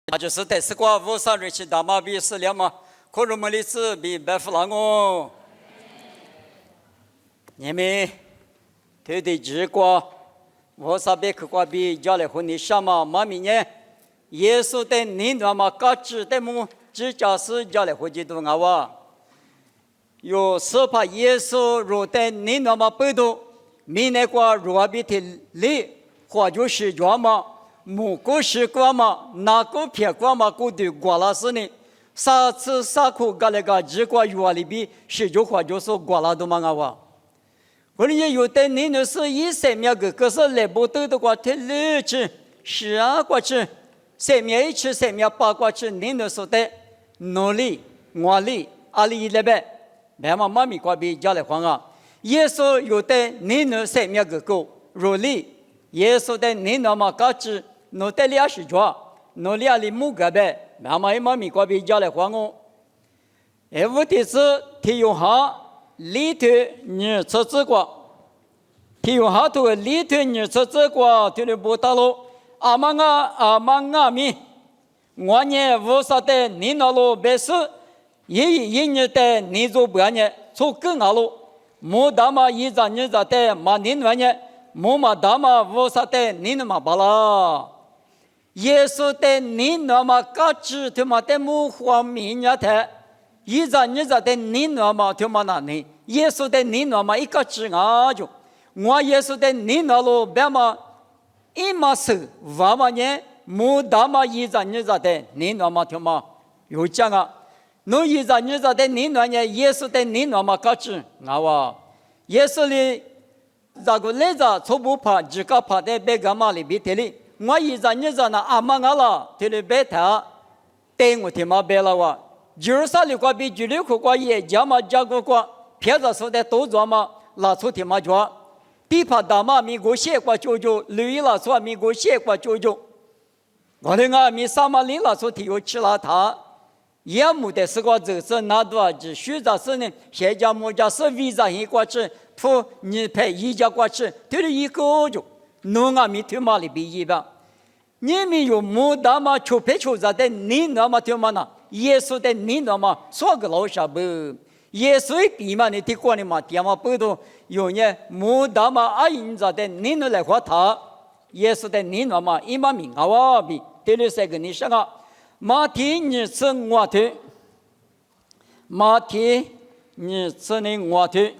那就是得是瓜无上日期大马比是两嘛，可如么的子比白弗朗哦。你们对对之瓜，我啥别去瓜比家里婚礼上嘛，妈咪呢？耶稣的你那么嘎吱的么？只家是家里婚礼都啊哇。有是怕耶稣如的你那么不多，明年瓜如何比的里，或就是什么？木果是瓜嘛，那个片瓜嘛，过对瓜拉是呢。啥次啥苦干那个只瓜鱼里边是就或就是瓜拉都嘛啊哇。我们也有的你那是一生命个，可是来不得的瓜太累吃，是啊瓜吃，生命一吃生命八瓜吃，你那说的努力我力阿里那边，别嘛妈咪瓜比家里慌啊。耶稣有的你那生命个够努力，耶稣的你那么嘎吃。努得俩是抓，努俩里木个呗，妈妈妈咪瓜比家来还我。哎，我的是提用哈里头你吃这个，提用哈头里头你吃这个，提了不打喽。阿妈咪，我呢无啥的你那喽别是，一年的你做不呢，做更好喽。莫打嘛一张你咋的嘛你那呢，莫嘛打嘛无啥的你那嘛巴拉。耶稣的你那么嘎吱他妈的木花米呀的，一张你咋的你那么他妈那呢？耶稣的你那么一个吱啊就，我耶稣的你那罗别嘛一嘛是娃娃呢，木大嘛一张你咋的你那么他妈有讲啊？侬一张你咋的你那呢？耶稣的你那么嘎吱啊哇？耶稣的这个来着从不怕，只个怕的别个嘛里边的哩。我一张你张那阿妈阿拉，这里白他，带我他妈白了哇！就是啥里瓜比距离苦瓜也加嘛加过瓜，别的说的都做嘛，拉出他妈抓，地怕大妈咪过写瓜舅舅，绿拉出咪过写瓜舅舅，我的阿咪啥嘛里拉出提有吃了他，也没得是个就是那多只虚着是呢，现家么家是为啥一瓜吃，不你配一家瓜吃，对了一个就。侬阿咪他妈里比一吧，你们有木大嘛？求配求咋的？你那么他妈呢？耶稣的你那么说个老啥不？耶稣比嘛你听过你嘛？爹嘛不都有呢？木大嘛阿因咋的？你那来话他？耶稣的你那么一嘛名啊哇比，对了这个你说个马蹄你吃我腿，马蹄你吃你我腿。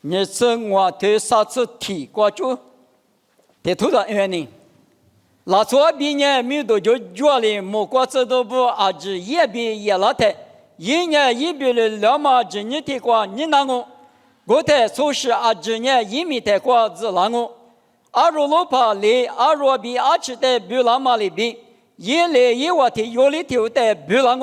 你吃我腿啥子提过去？这头上原因，那左边呢没多久脚里没过这都不阿只一边也拉的，一年一边的两毛只你提过你拿我台就是阿只呢一米提过只拿我，阿如罗帕里阿若比阿吃的比拉马里边，一来一往的有里头的比拉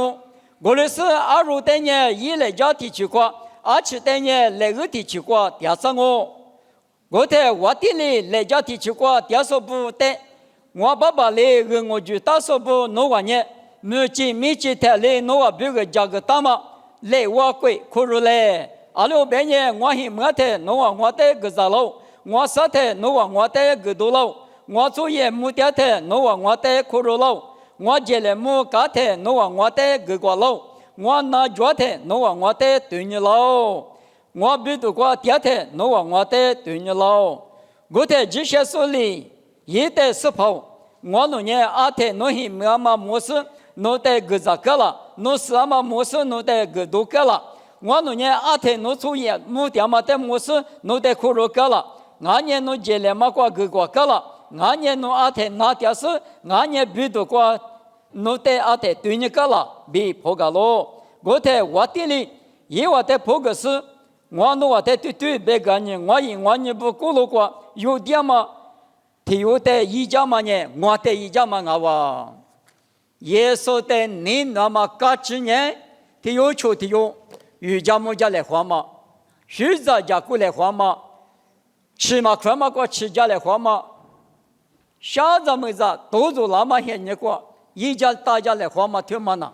我的是阿如的呢一来家提去过。而且等呢，来个地区过第三我在我地里来家地区过第二不的，我爸爸来个我就打说不弄完呢，没几天来弄完别个家个大嘛，来我贵可如来，阿罗边呢我还没得弄完我的个啥喽，我啥的弄完我的个多喽，我作业没得的弄完我的可如喽，我接来没干的弄完我的个瓜喽。我拿脚的弄完我的对你老，我比如过第二天弄完我的对你老，我在这些手里也得是跑，我弄呢阿天弄些么嘛模式，弄得个咋个了，弄什么模式弄得个多个了，我弄呢阿天弄出也没点嘛的模式弄得可多个了，俺年弄接来嘛个个了，俺年弄阿天拿点是，俺年比如过。弄得阿得对你个了，比破个咯。我在我地里，也我在破个是，我弄我在对别个人，我不过路过，有点嘛，他有的一家嘛呢，我的一家嘛哇。耶稣的你那么嘎吱呢，他有求他有，有家么家来还嘛，实在家过来还嘛，吃嘛穿嘛过吃家来还嘛，啥子么子都做那么些年过。一家大家来还嘛听嘛呢？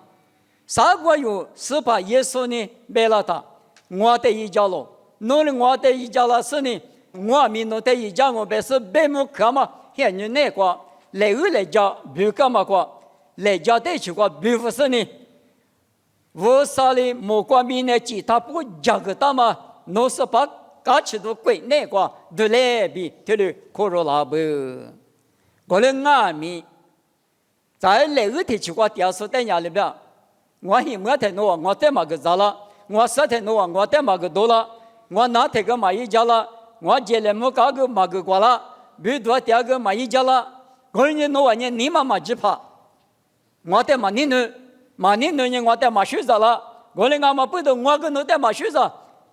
啥个有是把耶稣呢卖了他，我的一家喽，弄了我的一家了是呢，我们弄的一家我别是白木克嘛，现在那个来来家不干嘛个，来家的去过比不是呢，我啥哩莫关闭呢？其他不加个大嘛，诺是把嘎起都贵那个都来比这里可罗拉不，我的阿米在那个地区过第二次在家里边，我希望太多，我在嘛个咋了？我实在多，我在嘛个多了，我拿这个买一家了，我接来么搞个嘛个过了，比多第二个买一家了，我人诺完你妈妈只怕。我在马尼诺，马尼诺人我在马修子了，我的阿妈不懂，我跟侬在马修子，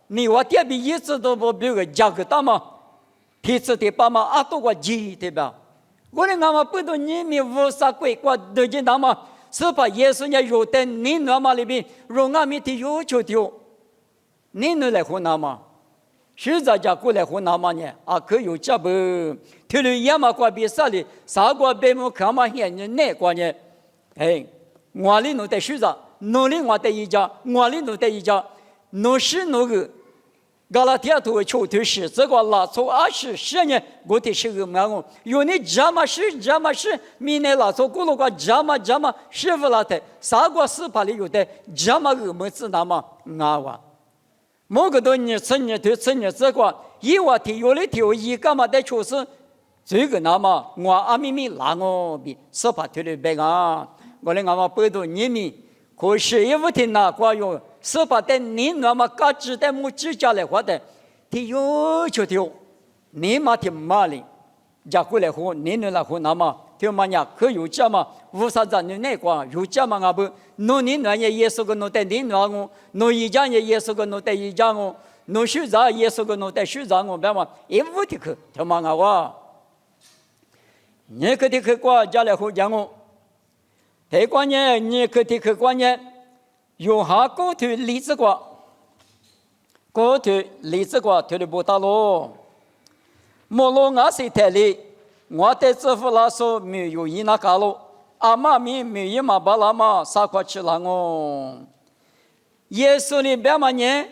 你我这边一直都不比个价格大嘛，提次的爸妈阿多个几对吧？我的阿妈不懂，你们无啥鬼过得劲大嘛？是把耶稣呢有在你那嘛里边，让阿们的有求的，你能来湖南吗？实在家过来湖南嘛呢？啊，可有这不？提了亚马过比啥哩？啥个别么看嘛现人哪个呢？哎，我里弄的书上，弄里我的一家，我里弄的一家，弄是那个，加拉提亚图球队是这个拉错20年，我的是个么个，有你这么是，明年拉错过了个这么是不拉的，啥个是把里有的这么个么子那么啊哇，某个多年成年这个，一话题有的题一干嘛的确实，这个那么我阿咪咪拉我比是把提的白啊。我的阿妈不懂你们，可是也不听那话哟。是把的你那么嘎子的木指甲来活的，他有求的，你妈听妈哩，家过来活，你来活那么，听妈呀，可有这么，无啥子你那个有这么阿不，侬你那也耶稣个侬带你那我，侬一家也耶稣个侬带一家我，侬学啥耶稣个侬带学啥我，别嘛，也不听去，听妈阿哇，你可得去过家来活讲我。台关呢，你可得去关呢，用下高头荔枝瓜，高头荔枝瓜头的不大咯。莫罗我是台里，我在支付拉说没有伊那嘎咯，阿妈咪没有嘛巴拉嘛啥块吃了哦。耶稣里边嘛呢，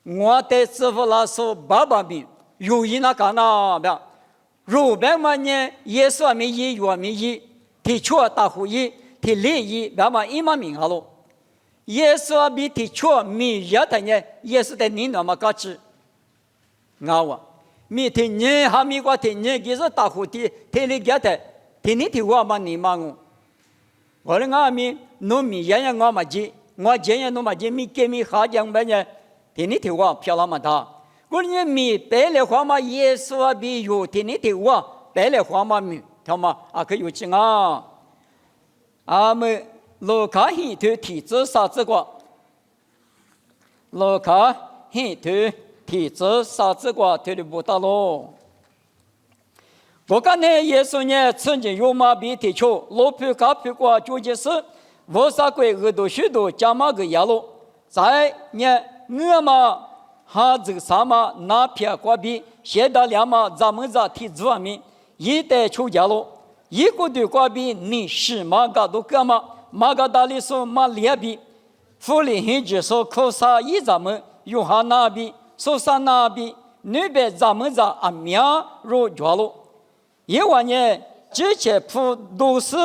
我在支付拉说爸爸咪有伊那嘎那边，如边嘛呢，耶稣咪伊有咪伊，提出大会议。提利益，别嘛伊嘛明哈喽。耶稣比提出米亚的呢，耶稣的你那么高知，啊哇，米提你还米个提你，其实大户提提利亚的，提你提我嘛你嘛我的阿米农米亚呀我嘛接，我接呀农嘛接米给米下江边呢，提你提我漂亮嘛他，我呢米白来话嘛耶稣比有提你提我白来话嘛米，他嘛啊可有劲啊。阿们罗卡希头体质啥子个？罗卡希头体质啥子个？头的不大咯。我讲呢，耶稣呢曾经有马比提球，罗皮卡皮过究竟是我啥鬼耳朵许多加马个亚罗，在呢我嘛哈这个啥嘛那片瓜比，现在两嘛咱们在体质方面一代出家咯。一个对瓜比你是马嘎都干嘛？马嘎达里说马列比，弗里hin就说考察一咱们有哈那比，说啥那比，那边咱们在阿苗若着了。因为呢，这些普都是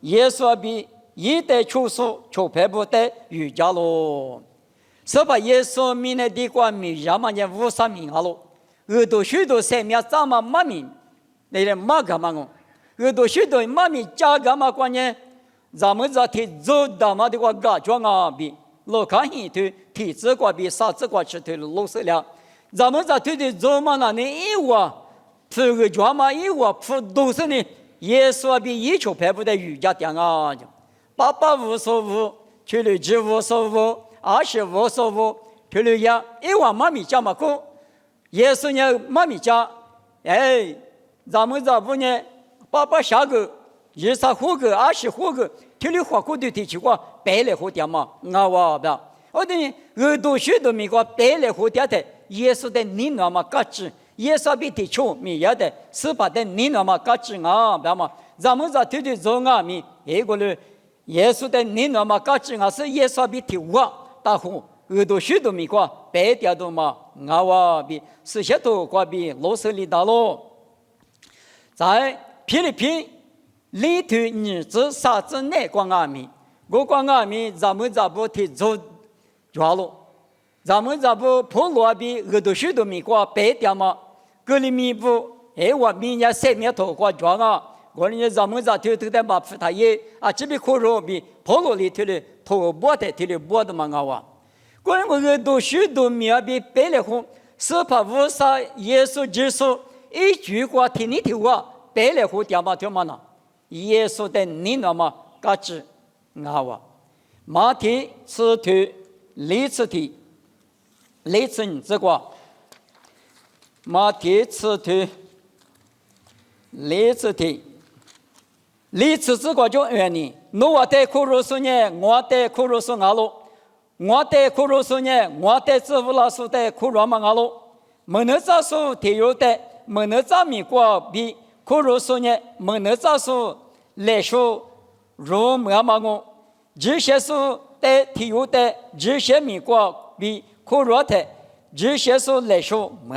耶稣比一代出手就排不得瑜伽咯。是把耶稣明的地瓜米亚嘛呢无啥名哈咯，耳朵许多生命怎么马名，那人马干嘛哦？耳朵许多妈咪家干嘛关呢？咱们在提走大嘛的话嘎装啊比，老看一头体质瓜比啥子瓜吃头老死了。咱们在推的走嘛那呢一话，这个装嘛一话普都是呢，耶稣比一球排不得瑜伽点啊，爸爸无所谓，去了只无所谓，20无所谓，去了呀一话妈咪家嘛过，耶稣呢妈咪家，哎，咱们在不呢？爸爸下个20户个20户个，听你话过的提起过白来户点嘛，啊哇不，我等于耳朵许多米个白来户点的，耶稣的你那么嘎子，耶稣比提出米亚的，是把的你那么嘎子啊，不嘛，咱们在推的做啊米，一个了，耶稣的你那么嘎子啊，是耶稣比提我大户，耳朵许多米个白点的嘛，啊哇比是些多个比罗斯里达咯，在。菲律宾里头儿子啥子内光阿米，我光阿米咱们咋不提走抓了？咱们咋不破罗比耳朵许多米瓜白点嘛？格里米不哎我明年三面头瓜抓啊！我呢咱们咋头在马夫他也啊这边可罗比破罗里头的头波的头的波的嘛啊！我呢我耳朵许多米啊比白了红，是怕无啥耶稣基督一句话听你听话，白了红点嘛听嘛呢？耶稣的你那么嘎吱啊！马蹄此头李此蹄。类似你这个马蹄此腿，类似腿，类似这个就原理。我在苦肉说呢，我在苦肉说阿罗，我在苦肉说呢，我在支付老师在苦肉嘛阿罗。没能咋说提有的，没能咋米过比苦肉说呢，没能咋说来说如么嘛我，这些说的提有的，这些米过比。可热的，这些时候来说，没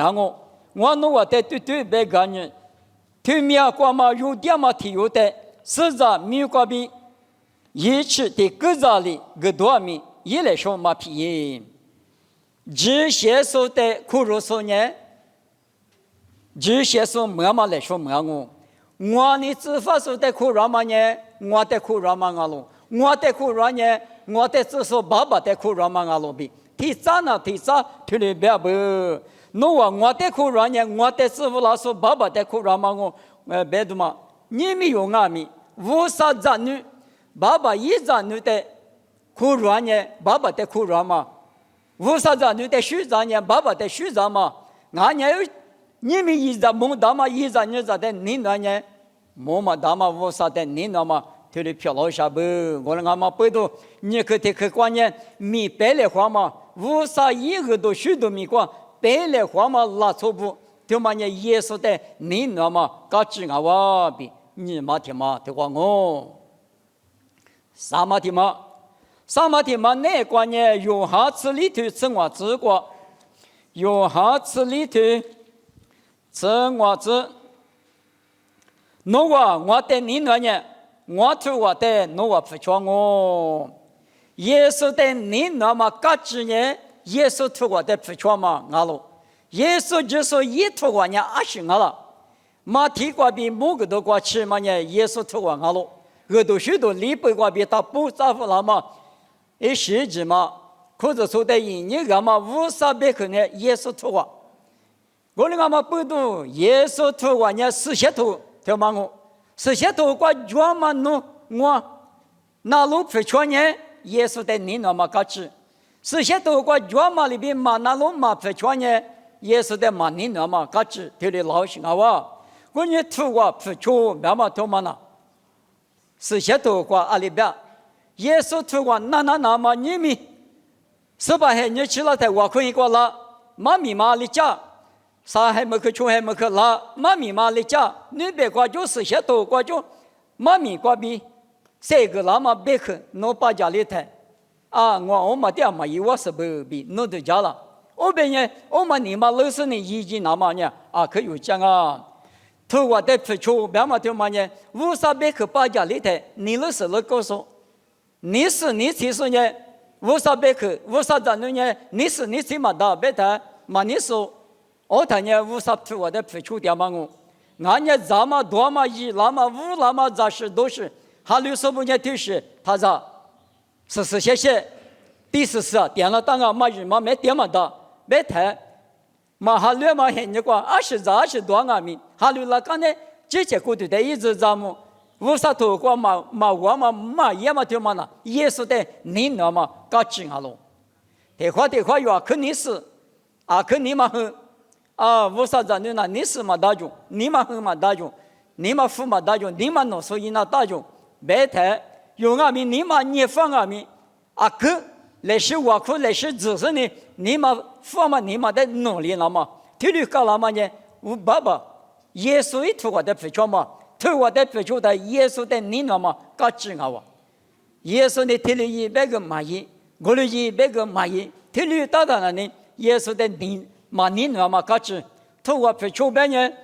我弄我的对别个人，对面过嘛有点嘛提有的，实在没有过比，一起的各家里各多米，也来说嘛皮。这些时候的可热说呢，这些时候没嘛来说没我呢自发说的可热嘛呢，我的可热嘛阿罗，我的可热呢，我的只说爸爸的可热嘛阿罗比。提早呢，提早推了别不，我的苦软呢，我的师傅老师爸爸的苦软嘛，别的嘛，你们有阿米，无啥子女，爸爸一子女的苦软呢，爸爸的苦软嘛，无啥子女的虚长呢，爸爸的虚长嘛，俺家有你们一子梦大嘛，一子女子的你那呢，梦嘛大嘛，无啥的你那嘛。推了漂老下不，我那俺妈背到你可得可观念，米白来花嘛，无啥一个都许多米光，白来花嘛拉错不，对嘛你耶稣的你那嘛，嘎吱啊哇比，你妈天嘛对话我，啥嘛天嘛，啥嘛天嘛那观念用下次里头吃我吃过，用下次里头吃我吃，我的你那呢？我对我的我不错我，耶稣的你那么嘎吱呢？耶稣对我的不错嘛？阿罗，耶稣就是一对我呢阿是阿了，马蹄瓜比某个都瓜吃嘛呢？耶稣对我阿罗，我都许多礼拜瓜比他不在乎了嘛？一时之嘛，或者说的因你干嘛无啥别可呢？耶稣对我的阿妈不读耶稣对我呢四些头对嘛我。是些头瓜专门弄我，那路不穿呢？耶稣的你那么嘎吱，是些头瓜专门里边嘛那路嘛不穿呢？耶稣的嘛你那么嘎吱，对的老心啊哇！我你头瓜不穿，那么多嘛呢？是些头瓜阿里边，耶稣头瓜那么你们，是吧？还你去了在我可以过了，妈咪妈里家。啥还没去，穷还没去拉，妈咪妈的家，你别挂就是些多挂就，妈咪挂比，这个那么别去，侬把家里头，啊，我们的嘛有我是不比，侬的家了，我别呢，我们你嘛老是呢已经那么呢，啊可有讲啊，头我的不求，别嘛就嘛呢，无啥别去把家里头，你老是那告诉，你是你其实呢，无啥别去，无啥子呢，你是你起码的别的嘛你说。我谈呢无啥对我的付出点嘛我，俺呢咱们多嘛一那么五那么杂事都是，还有什么呢都是他啥，是些，第四是点了当啊嘛日嘛没点嘛的，没谈，嘛还有嘛很你讲20多啊米，还有那刚才这些国度的一直咱们无啥头过嘛我嘛也嘛对嘛呢，耶稣的你那么搞正啊喽，的话有肯定是，肯定嘛很。无啥子呢？你是嘛大众，你嘛很嘛大众，你嘛富嘛大众，你嘛农所以那大众，白太有阿米，你嘛你放阿米，可来是我可来是只是呢，你嘛富嘛你嘛的努力了嘛，体力高了嘛呢？我爸爸耶稣一图我的不错嘛，图我的不错的耶稣的你那么搞正啊我，耶稣的体力100个蚂蚁，我的100个蚂蚁，体力大了呢，耶稣的你。嘛，你那么搞起，头我不求别人，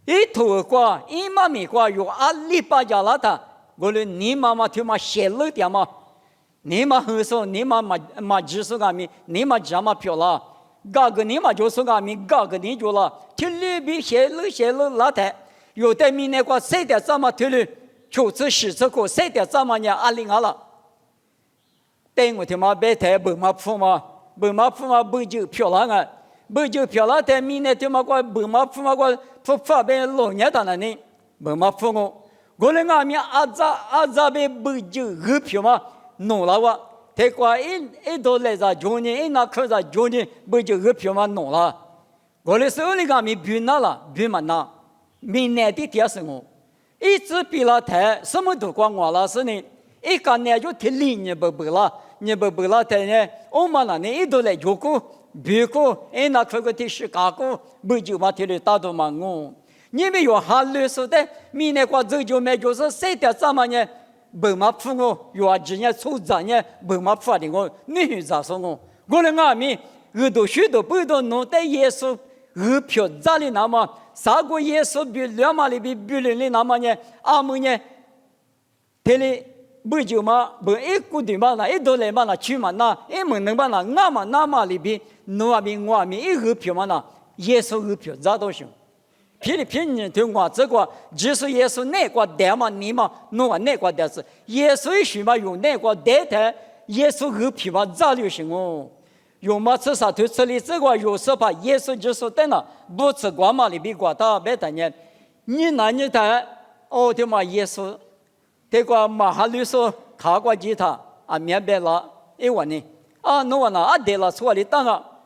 一头瓜，一妈咪瓜有阿里巴加拉他，我嘞你妈妈他妈写了点嘛，你妈很少，你妈妈只是个咪，你妈这么漂亮，嘎个你妈就是个咪，嘎个你就了，听里边写了拉他，有的咪那个谁的怎么听里，就是十次过谁的怎么呢阿里阿了，等我他妈白台不嘛铺嘛不就漂亮啊。不就漂亮的米呢？他妈个不嘛付嘛个付发呗老年的那呢？不嘛付我那个米阿扎呗不就二票嘛？弄了哇！他个一到来在中年，一那可在中年不就二票嘛弄了？我那时候那个米比那了，比嘛那，明年的第是我，一直比了台，什么都管我了是呢？一个呢就提理你不了，你不了台呢，我们那呢一到来就过。别个哎，那这个的是嘎个，不就把这里打到嘛我，你们有哈律师的，明年过走就买就是谁的怎么呢？不嘛付我，有啊今年出账呢，不嘛付的我，你咋说我的阿弥，耳朵许多不多弄的耶稣耳票咋的那么，啥个耶稣比两马里比人的那么呢？阿姆呢？这里。不就嘛，不一股的嘛那，一到来嘛那去嘛那，一门能嘛那，那嘛里边，我咪一个票嘛那，耶稣个票咋都行。偏你对我这个，就是耶稣那个带嘛你嘛，我那个带是，耶稣许嘛用那个带的，耶稣个票嘛咋就行哦？用嘛吃啥都吃里这个有时把耶稣就是等了，不吃瓜嘛里边瓜到别的呢，你那你的哦对嘛耶稣。这个马哈律说卡过吉他啊，明白了，一问呢啊，侬那啊对了，错里当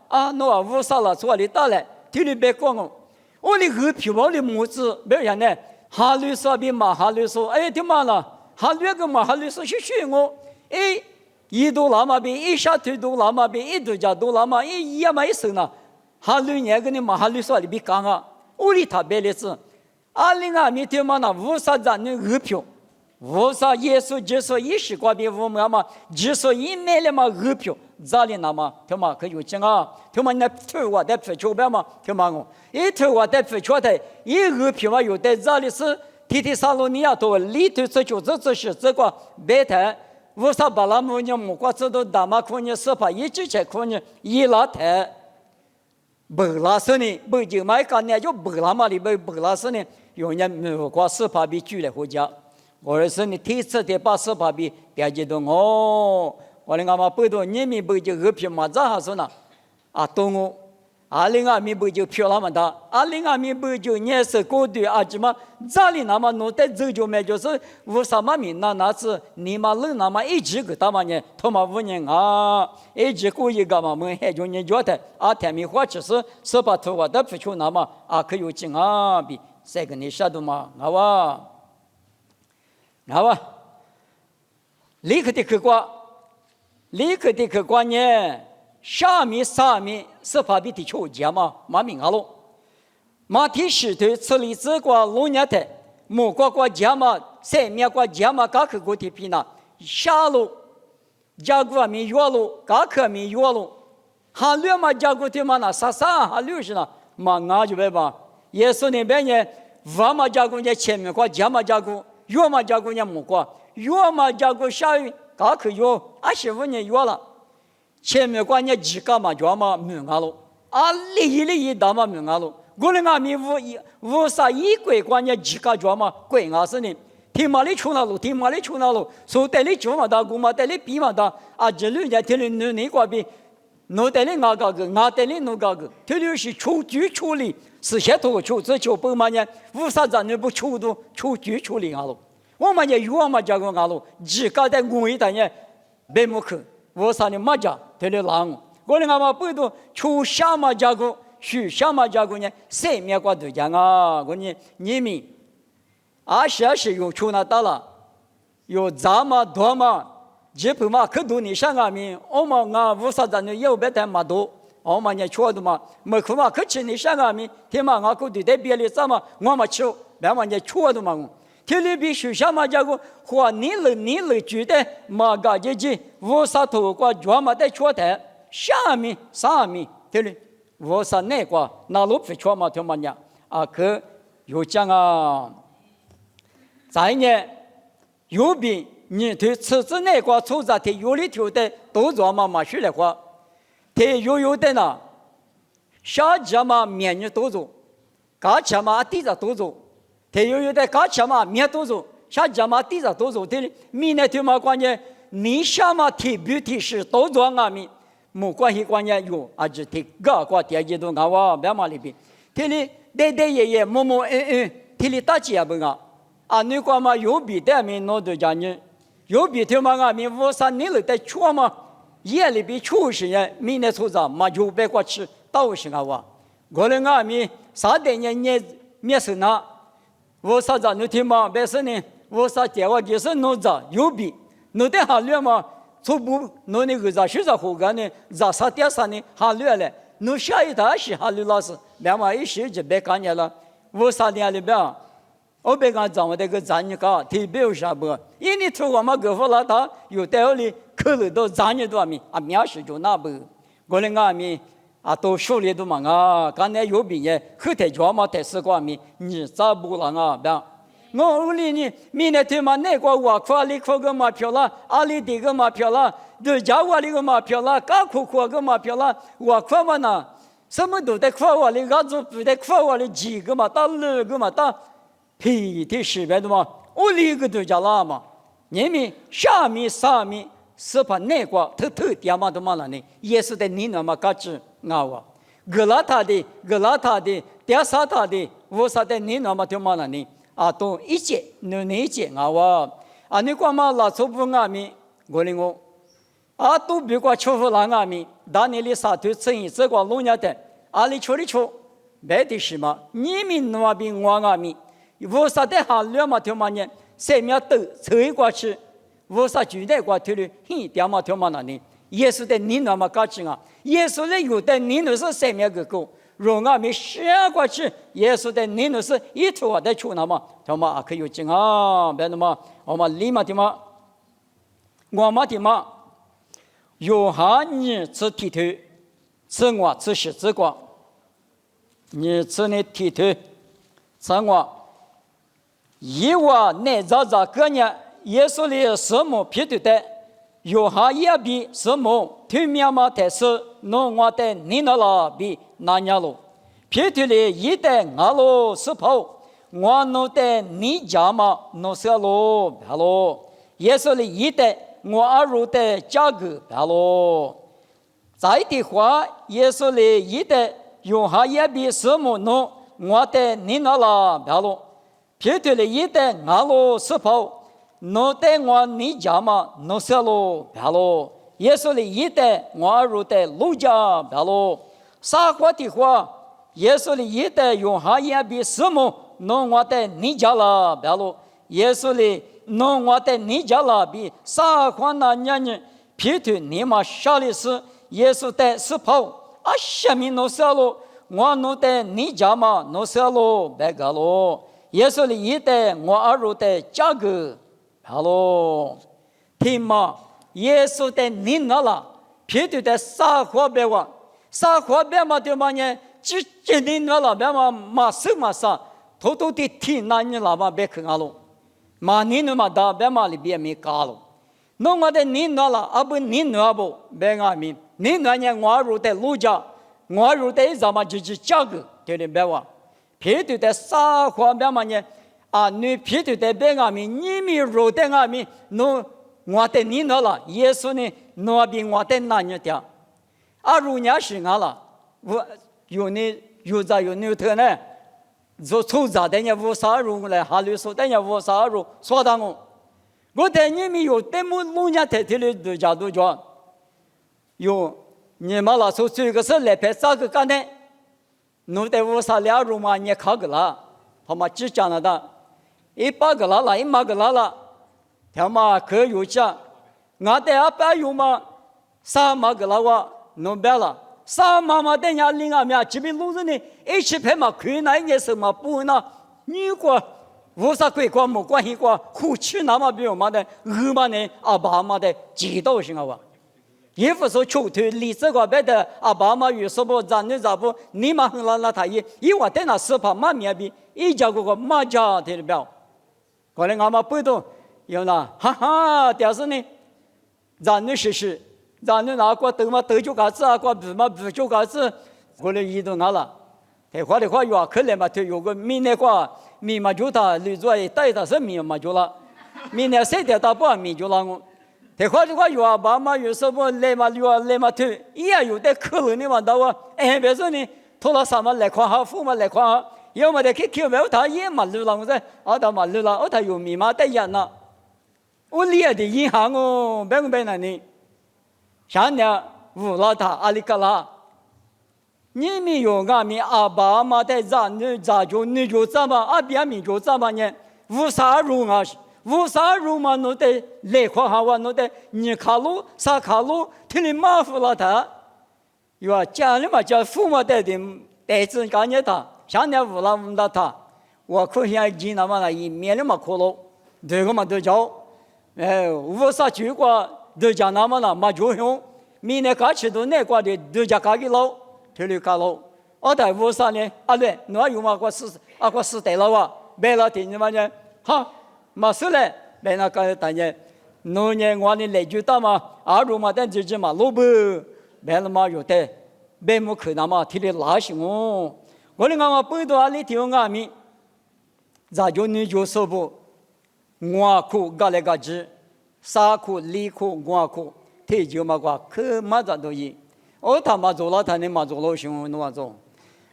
啊，侬啊乌啥了，错里当嘞，听你别讲哦，我的和皮我的母子，别人呢，哈律说比马哈律说，哎，对嘛了，哈律跟马哈律说是学我，哎，一度拉嘛比一下推度拉嘛比一度加度拉嘛一嘛一生呢，哈律呢跟你马哈律说里比讲啊，我的他别的是，阿里啊米对嘛那乌啥子那和皮。我说耶稣就说一时过比我们嘛，就说一买了嘛二票，咋的那么？他妈可有劲啊！他妈那头我在付钞票嘛？他妈我一头我在付钞的，一二票嘛有的咋的是？提萨罗尼亚多里头这就是这个白台，我说巴拉姆尼木瓜子都大马可尼是怕一直在可尼一拉台，不拉是呢，不就买个呢就不拉嘛里不拉是呢，有人木瓜是怕比聚来回家。我说你第一次的把十八笔别激动哦，我的阿妈不多，你们不就二票嘛？咋还说呢？啊，懂我，阿里阿米不就票那么大？阿里阿米不就年是过对阿什么？咋里那么弄得走就买就是五啥嘛米那是你妈人那么一直个大嘛呢？他妈5年啊，一直过一个嘛，我们还就你觉得啊，他们话就是十八头我的不出那么啊，可有劲啊比这个你晓得吗？啊哇。好吧，立刻的客观呢，下面是怕比的求解嘛，马明阿罗，马蹄石头吃里子瓜龙年的，木瓜解嘛，三面瓜解嘛，嘎克过的皮那，下路，加过米药路，嘎克米药路，哈绿嘛加过的嘛那啥哈绿是那，嘛俺就别吧，耶稣那边呢，我嘛加过呢前面瓜解嘛加过。药嘛加过年木瓜，药嘛加过下雨，嘎可药，25年药了。前面关年几个嘛药嘛没阿了，啊里大嘛没阿了。我的阿米五啥一鬼关年几个药嘛鬼阿是呢？天马里出那路，所带里酒嘛大，姑嘛带里比嘛大，啊这里呢天里你瓜比，侬带里阿个，俺带里侬个个，天里是出理。是些头出这就不嘛呢？无啥子你不出都出理阿喽？我们也有嘛家个阿喽，自家在我一代呢，别么去，我啥呢嘛家得了狼，我的阿妈不都出下嘛家个，去下嘛家个呢？谁面瓜都讲啊？我呢你们，是有出那到了，有咋嘛多嘛？这不嘛可多你上阿面，我们啊无啥子你有别的嘛多。我们也错的嘛，没可嘛，可吃你香港米，天嘛我估计在别的啥嘛，我们吃，别嘛也错的嘛，天里比学校嘛家个，或你了觉得嘛个姐我啥头瓜专门在错的，下面，天里我啥那个那路不错嘛，他们讲啊，可有讲啊，在年有比你对此之内瓜出在的有里头的都做妈妈学的话，的有的呢，下家嘛面你都做，嘎家嘛地着都做，的有的嘎家嘛面都做，下家嘛地着都做的，米呢对嘛关键，你下嘛提不提是都做啊米，没关系关键有，而且的嘎瓜第一都俺哇别嘛里边，的哩爹爹爷爷摸摸的哩大姐不啊，啊你关嘛有比的米弄的家呢。有比对嘛啊？民我三年了在错嘛，夜里比错些人，明年出账嘛就别过去到时啊哇！我们啊民3年没事呢，我啥子你听嘛？别是呢，我啥电话就是弄着有比，弄得下来嘛，初步弄那个啥学啥活干呢？咋啥点啥呢？下来了，弄下一堂是下来老师，别嘛一学就别干了，我啥年里边。我别讲咱们这个咱人家特别有啥不？因为从我们各方来他有道理，考虑到咱人多米啊，面试就那不，我们俺们啊都手里都嘛啊，刚才有毕业，后头就嘛得是过米，你咋不了啊？别，我屋里呢，明年对嘛那个我科里科个嘛票了，阿里的个嘛票了，对家我里个嘛票了，高科个嘛票了，我科嘛呢，什么都得科我里，俺就不得科我里几个嘛，打2个嘛打。皮的10倍的嘛，我里个都叫啦嘛，你们下面上面是把那个偷点嘛都嘛了呢，也是在你那么嘎子啊哇，格拉塔的，点啥他的，我啥在你那么都嘛了呢，啊都一节能一节啊哇，啊你光嘛拉出不啊咪，我领我，啊都别个出不啦啊咪，但你的啥都生意这个弄下的，啊你出，别的是嘛，你们那边我啊咪。我啥在下来嘛？条嘛呢？谁面都走过去，我啥就在过头里，嘿，条嘛那里，耶稣在你那么高兴啊！耶稣在有的你那是谁面个狗，让我们下过去，耶稣在你那是一头啊在出那么，条嘛可有劲啊！别那么，我们立马的嘛，我们的嘛，有哈你吃剃头，吃我吃十字瓜，你吃你剃头，吃我。以我那早个年，耶稣的什么皮头的，有哈也比什么对面嘛的是，弄我的你那了比那年了，皮头里一代俺喽是跑，我弄的你家嘛弄些喽别喽，耶稣的一代我儿入的价格别喽，再的话，耶稣的一代有哈也比什么弄我的你那了别喽。皮头里一代俺喽是跑，弄得我你家嘛弄些喽别喽，耶稣里一代我入的路家别喽，啥话的话，耶稣里一代用哈也比什么弄我的你家了别喽，耶稣里弄我的你家了比啥话那年呢？皮头你嘛啥的是耶稣的是跑，啊下面弄些喽，我弄的你家嘛弄些喽别个喽。耶稣的一代我儿入的价格，好喽，听嘛，耶稣的你那了，皮头的啥话别话，啥话别嘛对嘛呢？只你那了别嘛马手嘛啥，偷的听那你喇嘛别看阿喽，嘛你那嘛大别嘛里边没搞喽，弄我的你那了，阿不你那不别阿明，你那呢我儿入的路价，我儿入的什么就是价格，对的别话。皮头的啥话别嘛呢？啊，你皮头的别阿米，你们肉的阿米，侬我的你那了，耶稣呢，侬比我的那你的，啊，如伢是俺了，我有你有咋有牛头呢？做粗杂的呢，无啥肉来，哈律说的呢，无啥肉说当我的你们有的么路伢太太的都家都讲，有你们老说这个是来拍啥个干的？侬得无啥两肉嘛？你考个啦，他妈只讲了的，100个啦啦，100个啦啦，他妈可有讲，俺得200有嘛，300个啦哇，侬别了，300嘛等下另外面这边路人呢，一起拍嘛，可那也是嘛不那，如果无啥鬼关没关系关，胡吃那么别嘛的，2嘛呢，200嘛的，几多行啊哇？也不说求推李这个别的阿爸妈有什么咱女咋不你妈很拉他也我在那十八妈面比一家个妈家的表，可能俺们不懂有那哈哈，但是呢，咱女是咱女拿过得嘛得就个子啊，过不嘛不就个子，可能一度俺了，台话的话有可能嘛，就有个明年话明嘛就他女主也带他是明嘛就了，明年谁的他不明就了我。台话的话有啊，爸妈有什么来嘛有啊来嘛推，也有的可能的嘛到啊，别说呢，拖了什么来看哈，父母来看哈，要么的去没有他也嘛路了，我说他嘛路了，他有密码的人呐，我列的银行哦，别个别那呢，像那乌拉塔阿里卡拉，你们有俺们阿爸妈的咱女咱就女就怎么，阿边民就怎么呢？无啥用啊？无啥用嘛？侬得来看哈哇，侬得你卡路啥卡路，听你马虎了他，有啊，家里嘛叫父母带的带子干你他，像那乌拉乌拉他，我可想见那么那一面的嘛可喽，这个嘛都叫，无啥结果都讲那么那嘛就用，明年开始都那块的都讲开个喽，听你卡喽，我在无啥呢？啊对，侬有嘛个是对了哇，别了听你嘛呢，哈。嘛是嘞，来那个大家，农业我呢来就到嘛，阿如嘛但就是嘛路不，别了嘛有的，别么可那嘛提的拉行哦，我哩我不多阿里听我咪，咋就你就说不，我苦搞来个子，啥苦里苦我苦，提就嘛个可嘛咋都一，我他妈做了他呢嘛做了行侬做，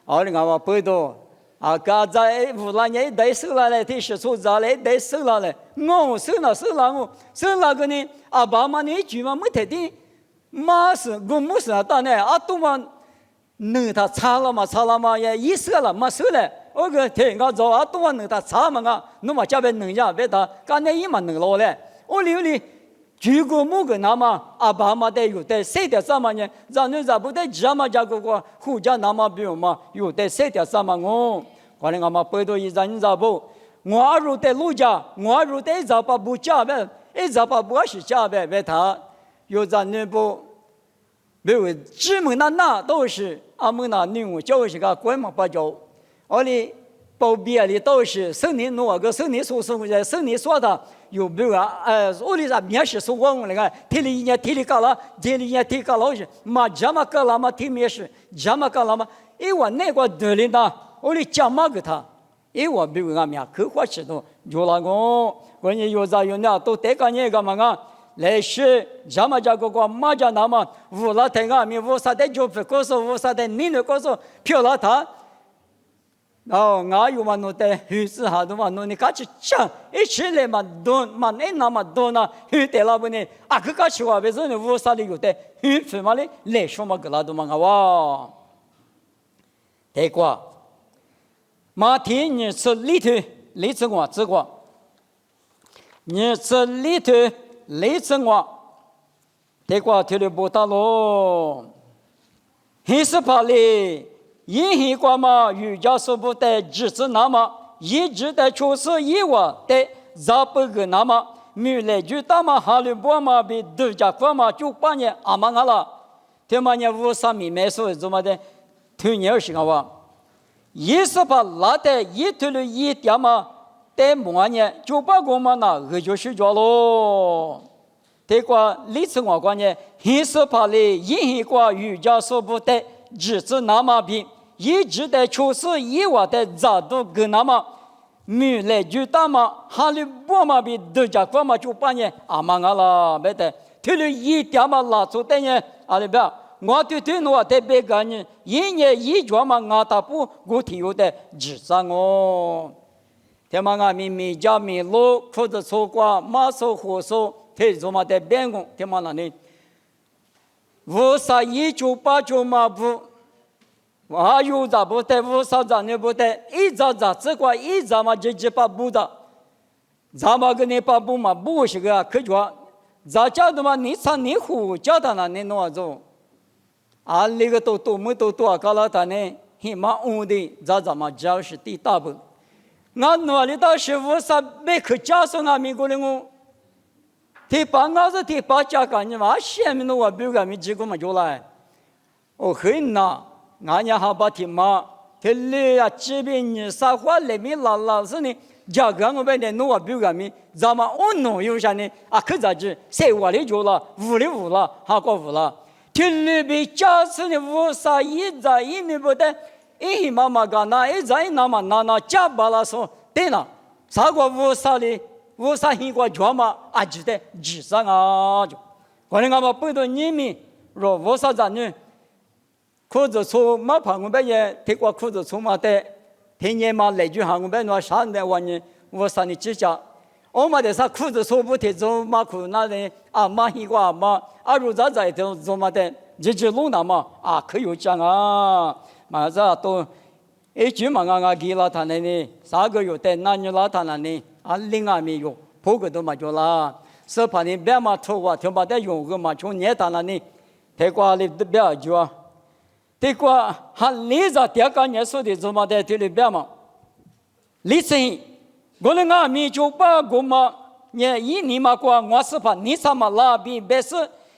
阿哩我不多。啊，刚才乌拉年带手来的，是说咋来带手来的？我手那个呢？阿爸妈呢句嘛没得的，马是我没是打呢，阿都嘛，弄他擦了嘛也一手了，没手了。我个天个早阿都嘛弄他擦嘛个，侬嘛这边弄呀，别他，刚才一嘛弄了嘞。我留哩，如果某个那么阿爸妈的有的谁的什么呢？让你咋不得这么这个胡家那么比如嘛，有的谁的什么我？可能我们背到一张照片，我如在路家，我如在照片不假呗，一照片不是假呗，为他有张那不，比如只门那都是阿门那女我就是个关门不叫，我哩包别哩都是生年弄个生年说在生年说的，有比如我哩啥面试说我那个，提了一年提了高了，提了一年提高了是，嘛这么高了嘛提面试，这么高了嘛，因为那个得领导。我哩讲嘛个他，因为我比如俺们可花吃多，有那个，关键有啥有那都得干那个嘛个，来是这么这个马家那么，无了太俺们无啥的就不告诉，无啥的你那告诉，漂了他，俺有嘛弄的，于是哈都嘛弄的，开始讲，一起来嘛多嘛那么多呢，于得了不呢，个开始话别说你无啥的有的，于是嘛嘞，来说嘛个拉都嘛个哇，得过。马天你吃里头，里吃我吃过。你吃里头，里吃我，这个头里不打喽。黑是怕嘞，因黑瓜嘛，瑜伽说不得，只是那么一直在出事以外的，咋不个那么，没来就打嘛，哈利波嘛比度假瓜嘛就把你阿妈了，他妈你无啥米买手怎么的，头年是个话。也是把拉的一头了一点嘛，带么呢？就把我们那个就睡觉喽。这个历史我讲呢，也是把嘞一个瑜伽说不得，只是那么比一直在出事以外的咋都跟那么没来就打嘛，哈利波嘛比度假瓜嘛就把呢阿妈了，没得，头了一点嘛拉出的呢，阿里边。我对我特别感恩，一年一转嘛，我大不我提有的智商哦。他妈俺们米家米路或者错过马手火手，他做嘛的变工，他妈那里，无啥一九八九嘛不，我有咋不得，无啥咋你不得，一咋这个一咋嘛就把不的，咋嘛个你把不嘛不是个可觉，咋叫的嘛你唱你胡叫他那你弄走。那个都没都搞了他呢，he嘛的，咋嘛只要是第大步。俺那里到师傅啥没去教授俺们过来我，第八个是第八家干你嘛？下面的我不干没结果嘛就来，我很呐，俺家还把提嘛，提里呀这边你啥话里面老是呢，家干我边的弄我不干没，咱们我弄有啥呢？啊，可咋子？谁屋里就了，屋里屋了，还搞屋了。提里边家是呢，屋啥一在一呢不得，一妈妈干那，一在那嘛那家把那说对了，啥个屋啥哩？我啥一个家嘛，啊，记得记上啊就，可能俺们背到你们，若我啥子呢？裤子粗嘛，怕我们也提过裤子粗嘛的，天天嘛来句喊我们那啥的玩意，我啥的指甲，我们的啥裤子粗不提走嘛裤那的啊嘛一个嘛，啊如咋在都做嘛的，日路那嘛啊可有讲啊，嘛这都一句嘛俺给了他那呢，啥个有的那你了他那呢？啊，另外没有，不过都嘛就啦。是怕你别嘛偷啊，听把的用个嘛，从年当那里，太过里的别就啊，太过还离着第二个年数的做嘛的这里别嘛，离成，我们俺们就把个嘛，你嘛过，我是怕你什么拉比别是。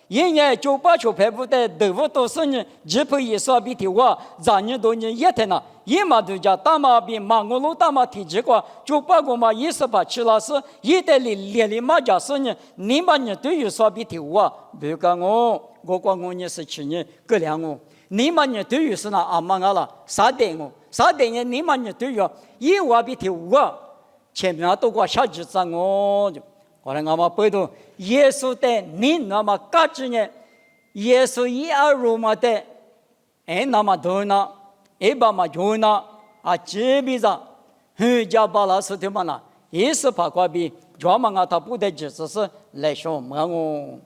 一年就把球排不的豆腐都是你只配一说比的话，让你都你也天呐，一嘛都叫大马比马我路大马提这个，就把我嘛一十八去了是，一代里马家是你嘛你对于说比的话，不要讲我管我你是去你个两我，你嘛你对于是那阿妈了，啥点你嘛你对于一话比的话，前面都过下几张我就。后来俺们背到耶稣的你那么嘎子呢？耶稣一二罗马的，哎那么多呢，一把嘛就呢啊，这边上很家把那事情嘛呢，也是怕怪比专门啊他不得只是来说嘛我，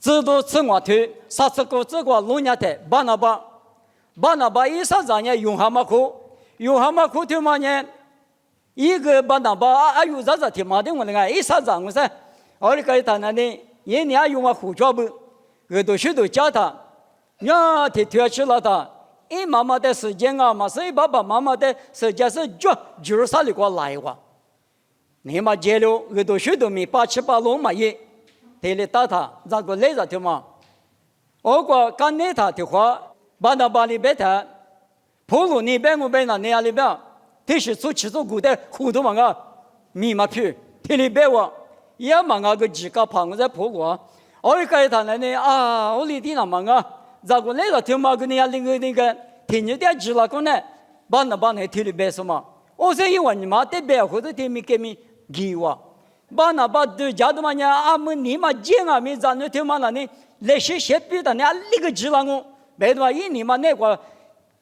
知道此话头，啥子个这个路伢的巴拿巴一啥子呢？用蛤蟆裤头嘛呢？一个把那把有啥子天马的我那个一啥子我噻，我哩个他那里，一年用我胡椒不，耳朵许多教他，呀，提起了他，一妈妈的时间啊嘛，是爸爸妈妈的时间是就啥里过来哇，你嘛接了耳朵许多米8、7、8嘛也，提里打他，咋个来着的嘛？我个干你他的话，把那把里边他，普鲁那边我边那那里边。这是做起做古代糊涂嘛个，密码票，天里别我，也嘛个几个胖子在破我，我一个他那呢啊，我里地那嘛个，咋个来了听嘛个你要那个天你点知了个呢，把那天里别什么，我说一问你嘛，得别或者天没给me给我，把对家的嘛呢，俺们你嘛见啊没咱那听嘛那呢，那些别的呢，那个知了我，别的嘛一你嘛那个。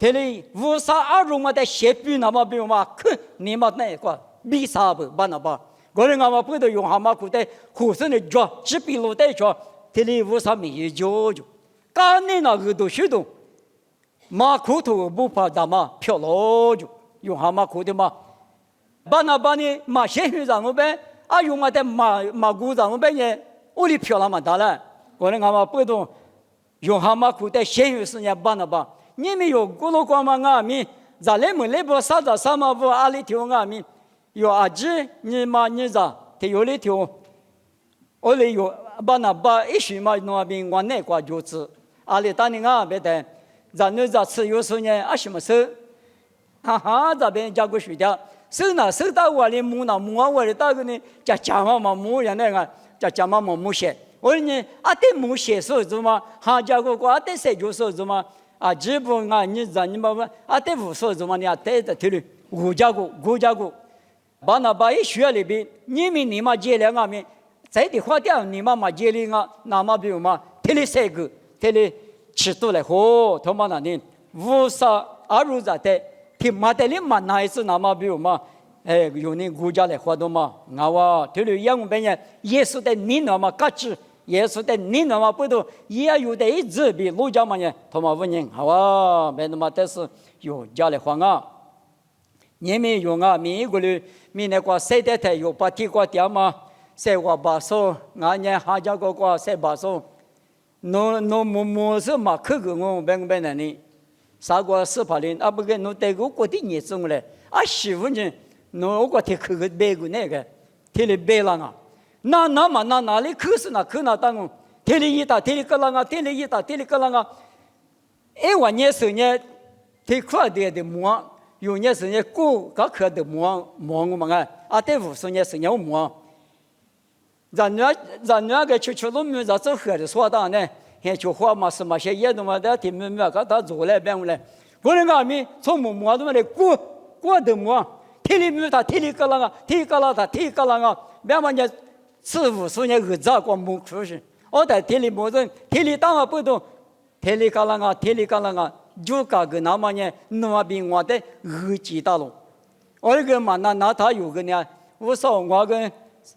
这里无啥二种嘛的写笔那么比嘛，可你嘛那个比啥不把那把，个人俺们不得用蛤蟆裤的护身的脚，只比路带脚，这里无啥没有就，干你那个都许多，马裤头不怕咱嘛飘落就，用蛤蟆裤的嘛，把你马先去让我呗，啊用嘛的马裤让我呗呢，我里飘了嘛大了，个人俺们不得用蛤蟆裤的先去是呢把那把。你们有咕噜光嘛俺们，咱来没来不啥子啥嘛不阿里条俺们，有阿姐你嘛你咋，他有里条，我里有把那把一许嘛那边我那挂就是，阿里当年俺别的，咱那咋吃有时呢啊什么事，哈哈这边加个水的，手到我里木我里到个呢，加嘛木人那个，加嘛木些，我呢啊得木些手子嘛，哈加个啊得谁就手子嘛。啊，这不啊，你让你妈妈啊，对不说什么呢？对的，对的，国家股，把那把一学里边，你妈接了俺们，在的花掉你妈妈接了啊，那么比如嘛，特里三个，特里吃多了嚯，他妈那呢，无啥二如咋的，他妈的里嘛那一次那么比如嘛，哎，有你国家来活动嘛，俺哇，特里养我们人，也是在你那么嘎子。也是在你那么不多，也有的一直比路家嘛呢，他妈问人好啊，没那么但是有家里慌啊，你们用啊，每一个人每那个谁的台有把地瓜掉嘛，谁话把手，俺家哈家个谁把手，侬么是嘛？可个我别那里，啥个是怕的，啊不给侬带个过的日子嘞，啊媳妇呢，侬我提可个别个那个，提了别了啊。哪里可是那可那当天里一打天里个啷个天里一打天里个啷个，哎我年时呢，天快点的忙，有年时呢过个可的忙我们啊，对付是年时呢忙，人家个去路没在走河的说当呢，还就话嘛是嘛些也都嘛在听没个他做来变来，我那个咪从忙都嘛来过的忙，天里没他天里个啷个天个啷他天个啷个，别嘛呢。师傅说：“你儿子光没出息，我在田里没人，田里当然不懂，田里干啷个，就搞个那么呢，那比我的儿子大了。我个嘛那他有个呢，我说我跟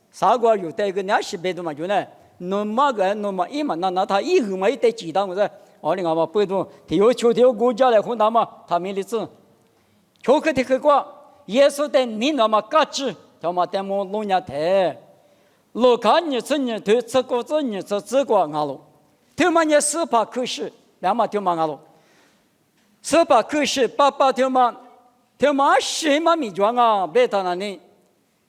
啥个有带个呢，10倍多嘛就呢，那么一嘛那他一个嘛一带鸡蛋我说，我那嘛不懂，他有秋天国家来混他嘛，他没理子，秋克的个过，耶稣在你那么嘎子，他嘛在么弄伢台。”罗看你这你对这个这你这个阿罗，他妈你18可是，两嘛他妈阿罗，18可是爸他妈什么米装啊？别他那里，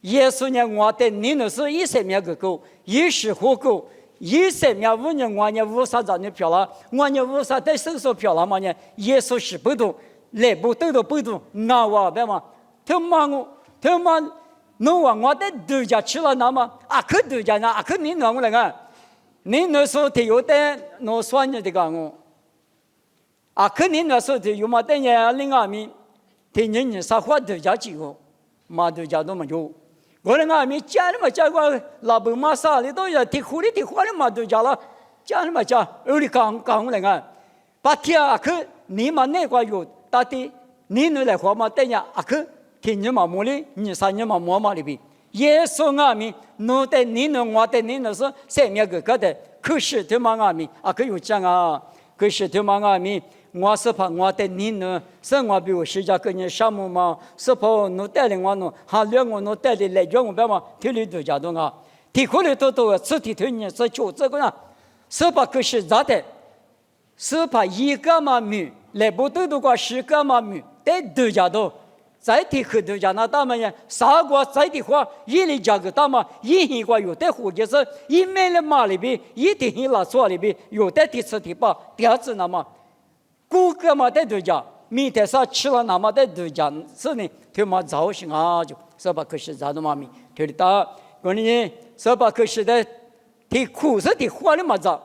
耶稣呢我的你那是100米个狗，10户狗，100米5年我呢50张的票了，我呢50在手上票了嘛呢？耶稣是不懂，来不都不懂，那我别嘛，他妈。侬话我在度假去了，那么可度假呢？可你弄来个？你那时候他有的侬算你这个我，可你那时候他有嘛？等下另外面，他人啥话度假去个，嘛度假都没有。我那个面家里嘛家个老伯妈啥的都要提火的嘛度假了，家里嘛家屋里讲来个，把天你嘛那个有大的，你那来话嘛等下天你嘛摸哩，你啥你嘛摸嘛里边，耶稣阿弥，侬在你侬我在你侬是3面个的，可是他妈阿弥可有讲啊，可是他妈阿弥，我是怕我在你侬，是我比如世界跟你项目嘛，是怕侬带领我侬，还让我侬带领来叫我别嘛，体力都加动啊，体苦力都吃体头你是就这个呢，是怕可是咋的，是怕一个嘛米，来不都个10个嘛米，得都加动。在地很多家那大么呢？啥个在地话，一里家个大么？一个有的户就是一面的马里边，一点一拉错里边，有的第4第8，第二次那么，顾客嘛在度假，明天啥吃了那么在度假，是呢，他妈早醒啊就18可是咋的嘛咪？对的大，过年18可是的，提苦是提花的嘛早，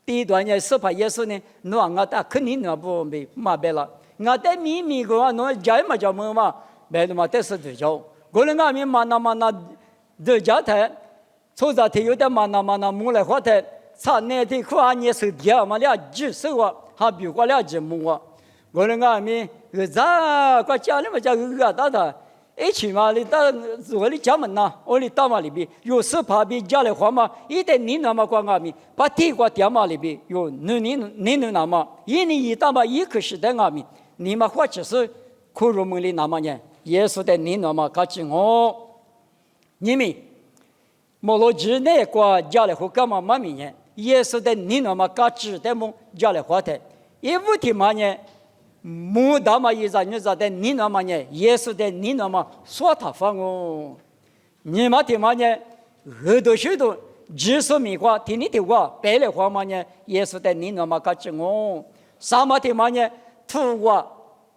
第一段呢18也是呢，侬大肯定那不没嘛白了。我在秘个侬家嘛叫么嘛，别的嘛得是对叫，我那面嘛那对家台，从这天有的嘛那木来花台，差那天可你是dia嘛俩几十个，还比过俩几木个，我那面咋个家里嘛叫大的，一起嘛里到我的家门呐，我的大马里边有18比家里花嘛，一点你那么光面，把地瓜地嘛里边有你那么，一年一大嘛一个是在面。你们或者是苦入门里那么呢？耶稣的你那么高兴哦，你们莫罗之内过家里户干嘛嘛咪呢？耶稣的你那么高兴的么家里户的，一无题嘛呢？木大嘛一在你在的你那么呢？耶稣的你那么说他方哦，你们题嘛呢？很多许多只说米话，听你的话，白的话嘛呢？耶稣的你那么高兴哦，什么题嘛呢？土话，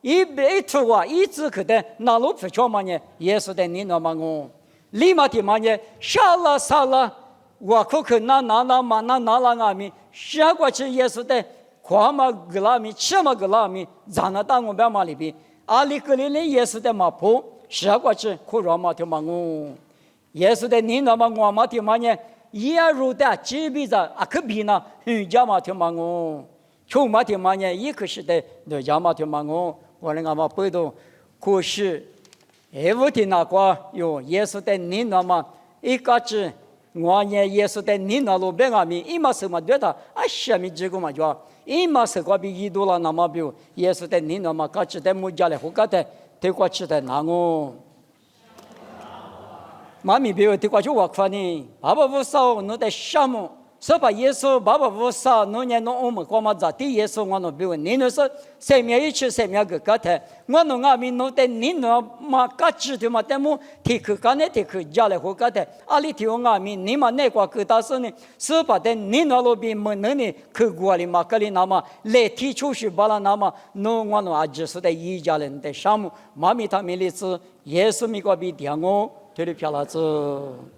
一土话，一直可的，那路不叫嘛呢？耶稣的你那么我，立马的嘛呢？杀了，我可那阿米，杀过去耶稣的，夸嘛格拉米，吃嘛格拉米，咱那当我别嘛里边，阿里格里耶稣的嘛婆，杀过去可让嘛的嘛我，耶稣的你那么我嘛的嘛呢？也如的几笔子可比呢？家嘛的嘛我。穷嘛的嘛呢？一个是的，那家嘛的嘛我那个嘛不懂，可是，我的那个有耶稣的你那么一个字，我呢耶稣的你那路边阿米，一嘛什么对的，什么这个嘛就，一嘛是个比一多了那么比耶稣的你那么个字的木家来胡个的，对过去的那我，妈咪比如对过去我看呢，爸爸不少，侬在什么？所把耶稣爸爸无啥农年农我们光嘛咋地耶稣我农比如你那说生命一起生命个个的我农阿弥农的你农嘛个知的嘛但么提克个呢提克家来活个的阿里提我阿弥你嘛那个个大事呢所把的你那路边么能呢去过里嘛个里那么来提出去巴拉那么农我农阿知说的一家人的项目妈咪他们的是耶稣米个比点我这里漂亮子。